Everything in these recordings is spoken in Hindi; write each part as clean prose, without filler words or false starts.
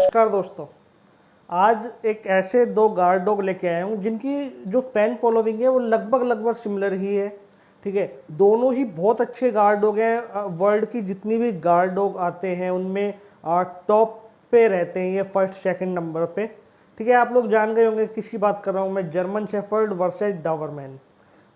नमस्कार दोस्तों। आज एक ऐसे दो गार्ड डॉग लेके आया हूँ जिनकी जो फैन फॉलोइंग है वो लगभग सिमिलर ही है। ठीक है, दोनों ही बहुत अच्छे गार्ड डॉग हैं। वर्ल्ड की जितनी भी गार्ड डॉग आते हैं उनमें टॉप पे रहते हैं, ये फर्स्ट सेकंड नंबर पे। ठीक है, आप लोग जान गए होंगे किसकी बात कर रहा हूँ मैं, जर्मन शेफर्ड वर्सेस डॉबरमैन।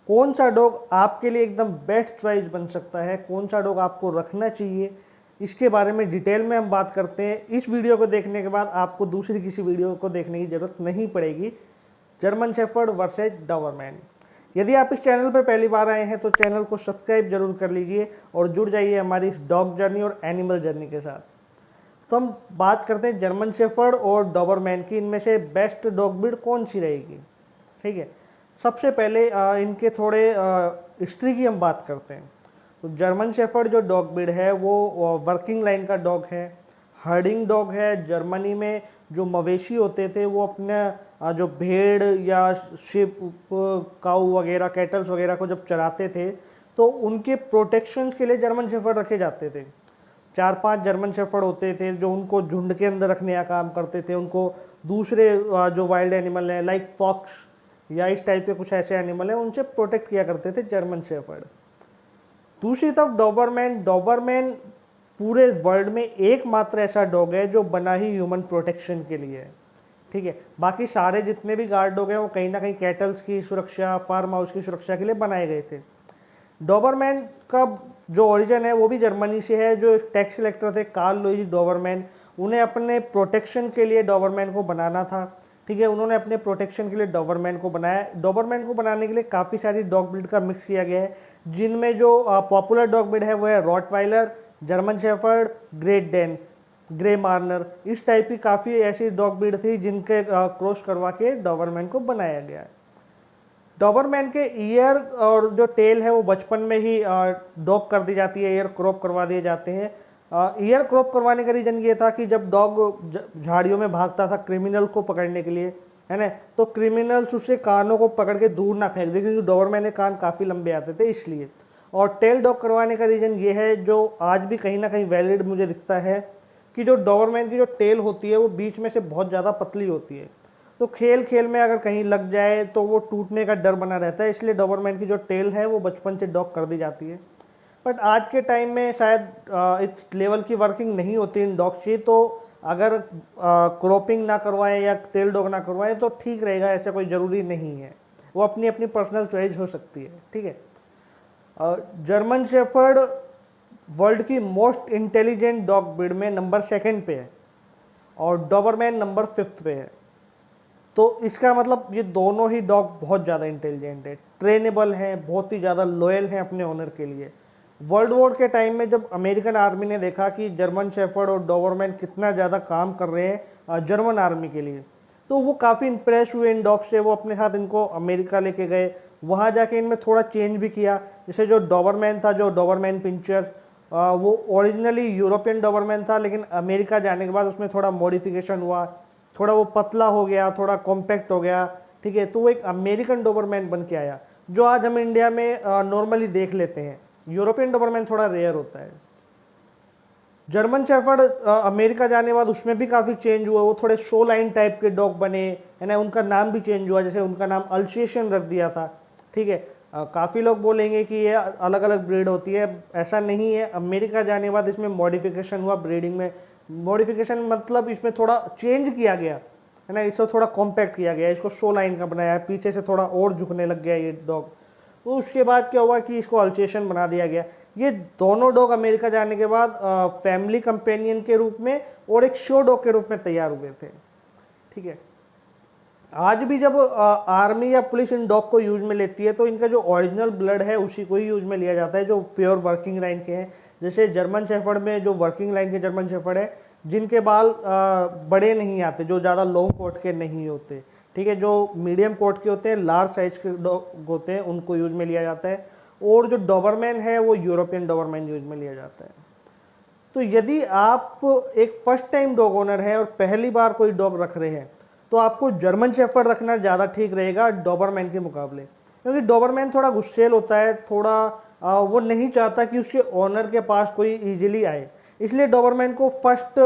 कौन सा डॉग आपके लिए एकदम बेस्ट चॉइस बन सकता है, कौन सा डॉग आपको रखना चाहिए, इसके बारे में डिटेल में हम बात करते हैं। इस वीडियो को देखने के बाद आपको दूसरी किसी वीडियो को देखने की ज़रूरत नहीं पड़ेगी। German shepherd versus Doberman. यदि आप इस चैनल पर पहली बार आए हैं तो चैनल को सब्सक्राइब जरूर कर लीजिए और जुड़ जाइए हमारी इस डॉग जर्नी और एनिमल जर्नी के साथ। तो हम बात करते हैं जर्मन शेफर्ड और डॉबरमैन की, इनमें से बेस्ट डॉग ब्रीड कौन सी रहेगी। ठीक है, सबसे पहले इनके थोड़े हिस्ट्री की हम बात करते हैं। तो जर्मन शेफर्ड जो डॉग ब्रीड है वो वर्किंग लाइन का डॉग है, हर्डिंग डॉग है। जर्मनी में जो मवेशी होते थे वो अपने जो भेड़ या शिप, काऊ वगैरह, कैटल्स वगैरह को जब चराते थे तो उनके प्रोटेक्शन के लिए जर्मन शेफर्ड रखे जाते थे। 4-5 जर्मन शेफर्ड होते थे जो उनको झुंड के अंदर रखने का काम करते थे। उनको दूसरे जो वाइल्ड एनिमल हैं लाइक फॉक्स या इस टाइप के कुछ ऐसे एनिमल हैं उनसे प्रोटेक्ट किया करते थे जर्मन शेफर्ड। दूसरी तरफ डॉबरमैन पूरे वर्ल्ड में एकमात्र ऐसा डॉग है जो बना ही ह्यूमन प्रोटेक्शन के लिए है। ठीक है, बाकी सारे जितने भी गार्ड डॉग हैं वो कहीं ना कहीं कैटल्स की सुरक्षा, फार्म हाउस की सुरक्षा के लिए बनाए गए थे। डॉबरमैन का जो ओरिजिन है वो भी जर्मनी से है। जो एक टैक्स कलेक्टर थे कार्ल लुईस डॉबरमैन, उन्हें अपने प्रोटेक्शन के लिए डॉबरमैन को बनाना था। ठीक है, उन्होंने अपने प्रोटेक्शन के लिए डॉबरमैन को बनाया। डॉबरमैन को बनाने के लिए काफ़ी सारी डॉग ब्रीड का मिक्स किया गया है, जिनमें जो पॉपुलर डॉग ब्रीड है वो है rottweiler, German shepherd, great Dane, grey मार्नर। इस टाइप की काफ़ी ऐसी डॉग ब्रीड थी जिनके क्रॉस करवा के डॉबरमैन को बनाया गया है। डॉबरमैन के ईयर और जो टेल है वो बचपन में ही डॉग कर दी जाती है, ईयर क्रॉप करवा दिए जाते हैं। ईयर क्रॉप करवाने का रीज़न ये था कि जब डॉग झाड़ियों में भागता था क्रिमिनल को पकड़ने के लिए, है ना, तो क्रिमिनल्स उसके कानों को पकड़ के दूर ना फेंक दे, क्योंकि डॉबरमैन के कान काफ़ी लंबे आते थे इसलिए। और टेल डॉग करवाने का रीज़न ये है, जो आज भी कहीं ना कहीं वैलिड मुझे दिखता है, कि जो डॉबरमैन की जो टेल होती है वो बीच में से बहुत ज़्यादा पतली होती है, तो खेल खेल में अगर कहीं लग जाए तो वो टूटने का डर बना रहता है। इसलिए डॉबरमैन की जो टेल है वो बचपन से डॉग कर दी जाती है। बट आज के टाइम में शायद इस लेवल की वर्किंग नहीं होती इन डॉग्स की, तो अगर क्रॉपिंग ना करवाएं या टेल डॉग ना करवाएं तो ठीक रहेगा, ऐसा कोई ज़रूरी नहीं है। वो अपनी अपनी पर्सनल चॉइस हो सकती है। ठीक है, जर्मन शेफर्ड वर्ल्ड की मोस्ट इंटेलिजेंट डॉग ब्रीड में नंबर 2 पे है और डॉबरमैन नंबर 5 पे है। तो इसका मतलब ये दोनों ही डॉग बहुत ज़्यादा इंटेलिजेंट है, ट्रेनेबल हैं, बहुत ही ज़्यादा लॉयल हैं अपने ओनर के लिए। वर्ल्ड वॉर के टाइम में जब अमेरिकन आर्मी ने देखा कि जर्मन शेफर्ड और डॉबरमैन कितना ज़्यादा काम कर रहे हैं जर्मन आर्मी के लिए, तो वो काफ़ी इंप्रेस हुए इन डॉग से। वो अपने साथ इनको अमेरिका लेके गए, वहाँ जाके इनमें थोड़ा चेंज भी किया। जैसे जो डॉबरमैन था, जो डॉबरमैन पिंचर, वो ओरिजिनली यूरोपियन डॉबरमैन था, लेकिन अमेरिका जाने के बाद उसमें थोड़ा मॉडिफिकेशन हुआ, थोड़ा वो पतला हो गया, थोड़ा कॉम्पैक्ट हो गया। ठीक है, तो वो एक अमेरिकन डॉबरमैन बन के आया, जो आज हम इंडिया में नॉर्मली देख लेते हैं। यूरोपियन डॉबरमैन थोड़ा रेयर होता है। जर्मन शेफर्ड अमेरिका जाने के बाद उसमें भी काफ़ी चेंज हुआ, वो थोड़े शो लाइन टाइप के डॉग बने, है ना। उनका नाम भी चेंज हुआ, जैसे उनका नाम अल्सेशियन रख दिया था। ठीक है, काफ़ी लोग बोलेंगे कि ये अलग अलग ब्रीड होती है, ऐसा नहीं है। अमेरिका जाने के बाद इसमें मॉडिफिकेशन हुआ, ब्रीडिंग में मॉडिफिकेशन मतलब इसमें थोड़ा चेंज किया गया, है ना। इसको थोड़ा कॉम्पैक्ट किया गया, इसको शो लाइन का बनाया, पीछे से थोड़ा और झुकने लग गया ये डॉग। तो उसके बाद क्या हुआ कि इसको अल्सेशियन बना दिया गया। ये दोनों डॉग अमेरिका जाने के बाद फैमिली कंपेनियन के रूप में और एक शो डॉग के रूप में तैयार हुए थे। ठीक है, आज भी जब आर्मी या पुलिस इन डॉग को यूज में लेती है तो इनका जो ओरिजिनल ब्लड है उसी को ही यूज में लिया जाता है, जो प्योर वर्किंग लाइन के हैं। जैसे जर्मन शेफर्ड में जो वर्किंग लाइन के जर्मन शेफर्ड है, जिनके बाल बड़े नहीं आते, जो ज़्यादा लॉन्ग कोट के नहीं होते। ठीक है, जो मीडियम कोट के होते हैं, लार्ज साइज के डॉग होते हैं, उनको यूज में लिया जाता है। और जो डॉबरमैन है वो यूरोपियन डॉबरमैन यूज में लिया जाता है। तो यदि आप एक फर्स्ट टाइम डॉग ओनर है और पहली बार कोई डॉग रख रहे हैं तो आपको जर्मन शेफर्ड रखना ज़्यादा ठीक रहेगा डॉबरमैन के मुकाबले, क्योंकि डॉबरमैन थोड़ा गुस्सैल होता है, थोड़ा वो नहीं चाहता कि उसके ओनर के पास कोई ईजिली आए। इसलिए डॉबरमैन को फर्स्ट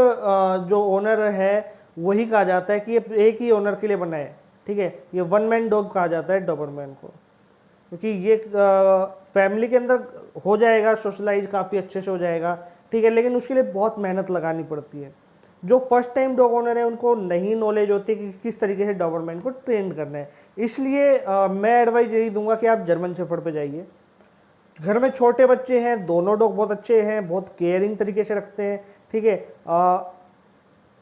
जो ओनर है वही कहा जाता है कि ये एक ही ओनर के लिए बना है, ठीक है। ये वन मैन डॉग कहा जाता है डॉबरमैन को, क्योंकि ये फैमिली के अंदर हो जाएगा सोशलाइज, काफ़ी अच्छे से हो जाएगा, ठीक है, लेकिन उसके लिए बहुत मेहनत लगानी पड़ती है। जो फर्स्ट टाइम डॉग ओनर है उनको नहीं नॉलेज होती कि किस तरीके से डॉबरमैन को ट्रेन करना है। इसलिए मैं एडवाइस यही दूंगा कि आप जर्मन शेफर्ड पे जाइए। घर में छोटे बच्चे हैं, दोनों डॉग बहुत अच्छे हैं, बहुत केयरिंग तरीके से रखते हैं, ठीक है।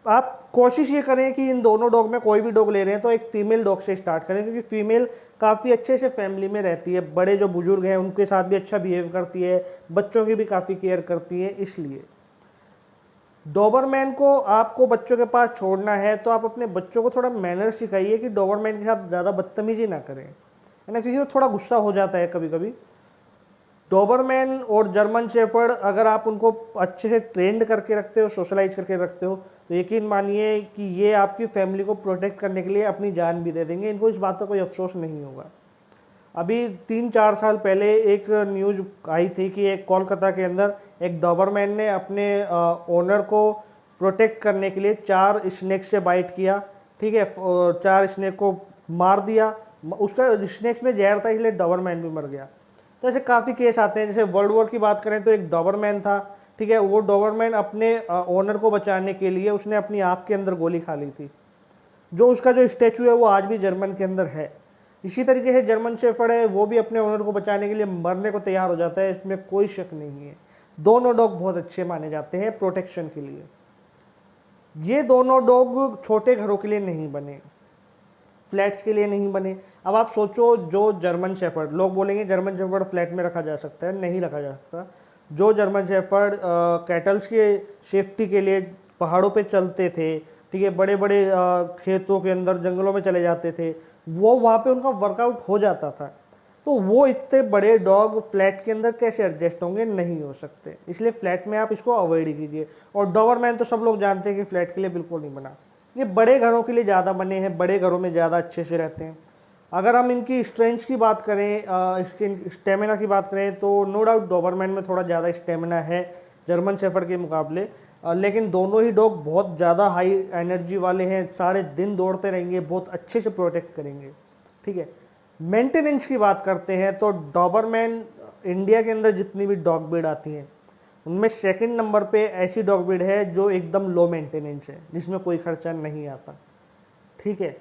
आप कोशिश ये करें कि इन दोनों डॉग में कोई भी डॉग ले रहे हैं तो एक फीमेल डॉग से स्टार्ट करें, क्योंकि फीमेल काफ़ी अच्छे से फैमिली में रहती है, बड़े जो बुजुर्ग हैं उनके साथ भी अच्छा बिहेव करती है, बच्चों की भी काफ़ी केयर करती है। इसलिए डॉबरमैन को आपको बच्चों के पास छोड़ना है तो आप अपने बच्चों को थोड़ा मैनर सिखाइए कि डॉबरमैन के साथ ज़्यादा बदतमीजी ना करें, है ना, क्योंकि वो थोड़ा गुस्सा हो जाता है कभी कभी। डॉबरमैन और जर्मन शेफर्ड अगर आप उनको अच्छे से ट्रेंड करके रखते हो, सोशलाइज करके रखते हो, तो यकीन मानिए कि ये आपकी फैमिली को प्रोटेक्ट करने के लिए अपनी जान भी दे देंगे। इनको इस बात का कोई अफसोस नहीं होगा। अभी 3-4 साल पहले एक न्यूज़ आई थी कि एक कोलकाता के अंदर एक डॉबरमैन ने अपने ओनर को प्रोटेक्ट करने के लिए 4 स्नेक से बाइट किया, ठीक है, 4 स्नेक को मार दिया। उसका स्नेक में जहर था, इसलिए डॉबरमैन भी मर गया। तो ऐसे काफ़ी केस आते हैं। जैसे वर्ल्ड वॉर की बात करें तो एक डॉबरमैन था, ठीक है, वो डॉबरमैन अपने ओनर को बचाने के लिए उसने अपनी आँख के अंदर गोली खा ली थी। जो उसका जो स्टैचू है वो आज भी जर्मन के अंदर है। इसी तरीके से जर्मन शेफर्ड है, वो भी अपने ओनर को बचाने के लिए मरने को तैयार हो जाता है, इसमें कोई शक नहीं है। दोनों डॉग बहुत अच्छे माने जाते हैं प्रोटेक्शन के लिए। ये दोनों डॉग छोटे घरों के लिए नहीं बने, फ्लैट्स के लिए नहीं बने। अब आप सोचो, जो जर्मन शेफर्ड, लोग बोलेंगे जर्मन शेफर्ड फ्लैट में रखा जा सकता है, नहीं रखा जा सकता। जो जर्मन शेफर्ड कैटल्स के सेफ्टी के लिए पहाड़ों पे चलते थे, ठीक है, बड़े बड़े खेतों के अंदर जंगलों में चले जाते थे, वो वहाँ पे उनका वर्कआउट हो जाता था। तो वो इतने बड़े डॉग फ्लैट के अंदर कैसे एडजस्ट होंगे, नहीं हो सकते। इसलिए फ्लैट में आप इसको अवॉइड कीजिए। और डॉबरमैन तो सब लोग जानते हैं कि फ्लैट के लिए बिल्कुल नहीं बना, ये बड़े घरों के लिए ज़्यादा बने हैं, बड़े घरों में ज़्यादा अच्छे से रहते हैं। अगर हम इनकी स्ट्रेंथ की बात करें, इसके स्टेमिना की बात करें, तो नो डाउट डॉबरमैन में थोड़ा ज़्यादा स्टेमिना है जर्मन शेफर्ड के मुकाबले, लेकिन दोनों ही डॉग बहुत ज़्यादा हाई एनर्जी वाले हैं, सारे दिन दौड़ते रहेंगे, बहुत अच्छे से प्रोटेक्ट करेंगे, ठीक है। मेंटेनेंस की बात करते हैं तो डॉबरमैन, इंडिया के अंदर जितनी भी डॉग ब्रीड आती हैं उनमें सेकंड नंबर पे ऐसी डॉग ब्रीड है जो एकदम लो मेंटेनेंस है, जिसमें कोई खर्चा नहीं आता, ठीक है।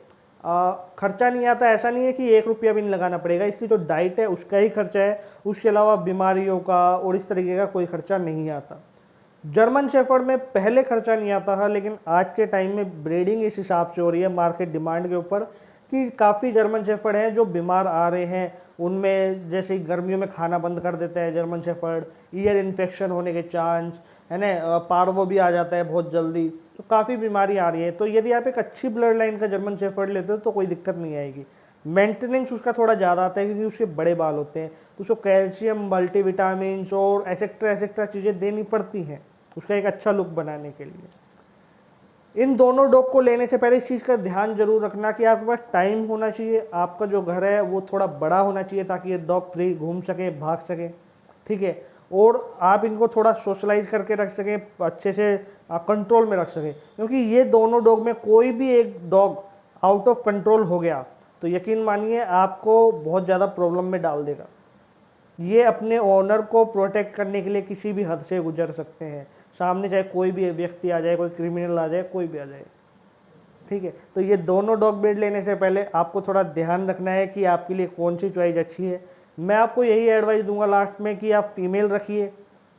खर्चा नहीं आता ऐसा नहीं है कि 1 रुपया भी नहीं लगाना पड़ेगा, इसकी जो डाइट है उसका ही खर्चा है, उसके अलावा बीमारियों का और इस तरीके का कोई खर्चा नहीं आता। जर्मन शेफर्ड में पहले खर्चा नहीं आता था, लेकिन आज के टाइम में ब्रीडिंग इस हिसाब से हो रही है मार्केट डिमांड के ऊपर कि काफ़ी जर्मन शेफर्ड हैं जो बीमार आ रहे हैं। उनमें जैसे गर्मियों में खाना बंद कर देता है जर्मन शेफर्ड, ईयर इन्फेक्शन होने के चांस है ना, पार्वो भी आ जाता है बहुत जल्दी, तो काफ़ी बीमारी आ रही है। तो यदि आप एक अच्छी ब्लड लाइन का जर्मन शेफर्ड लेते हो तो कोई दिक्कत नहीं आएगी। मेंटेनेंस उसका थोड़ा ज़्यादा आता है क्योंकि उसके बड़े बाल होते हैं, तो उसको कैल्शियम, मल्टीविटामिन और एसेक्ट्रा चीज़ें देनी पड़ती हैं उसका एक अच्छा लुक बनाने के लिए। इन दोनों डॉग को लेने से पहले इस चीज़ का ध्यान जरूर रखना कि आपके पास टाइम होना चाहिए, आपका जो घर है वो थोड़ा बड़ा होना चाहिए ताकि ये डॉग फ्री घूम सके, भाग सके, ठीक है, और आप इनको थोड़ा सोशलाइज करके रख सकें, अच्छे से कंट्रोल में रख सकें। क्योंकि ये दोनों डॉग में कोई भी एक डॉग आउट ऑफ कंट्रोल हो गया तो यकीन मानिए आपको बहुत ज़्यादा प्रॉब्लम में डाल देगा। ये अपने ओनर को प्रोटेक्ट करने के लिए किसी भी हद से गुजर सकते हैं, सामने चाहे कोई भी व्यक्ति आ जाए, कोई क्रिमिनल आ जाए, कोई भी आ जाए, ठीक है। तो ये दोनों डॉग ब्रीड लेने से पहले आपको थोड़ा ध्यान रखना है कि आपके लिए कौन सी चॉइस अच्छी है। मैं आपको यही एडवाइस दूंगा लास्ट में कि आप फीमेल रखिए,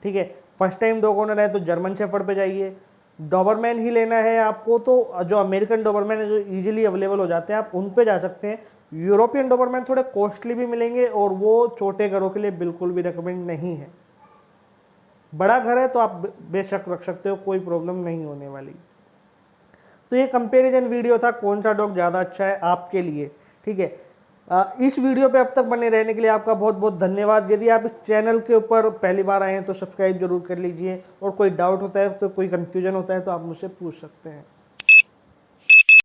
ठीक है। फर्स्ट टाइम डॉग ओनर है तो जर्मन शेफर्ड पे जाइए। डॉबरमैन ही लेना है आपको तो जो अमेरिकन डॉबरमैन है जो इजीली अवेलेबल हो जाते हैं आप उन पे जा सकते हैं। यूरोपियन डॉबरमैन थोड़े कॉस्टली भी मिलेंगे और वो छोटे घरों के लिए बिल्कुल भी रिकमेंड नहीं है। बड़ा घर है तो आप बेशक रख सकते हो, कोई प्रॉब्लम नहीं होने वाली। तो ये कंपैरिजन वीडियो था कौन सा डॉग ज़्यादा अच्छा है आपके लिए, ठीक है। इस वीडियो पे अब तक बने रहने के लिए आपका बहुत बहुत धन्यवाद। यदि आप इस चैनल के ऊपर पहली बार आए हैं तो सब्सक्राइब जरूर कर लीजिए, और कोई डाउट होता है तो कोई कन्फ्यूजन होता है तो आप मुझसे पूछ सकते हैं।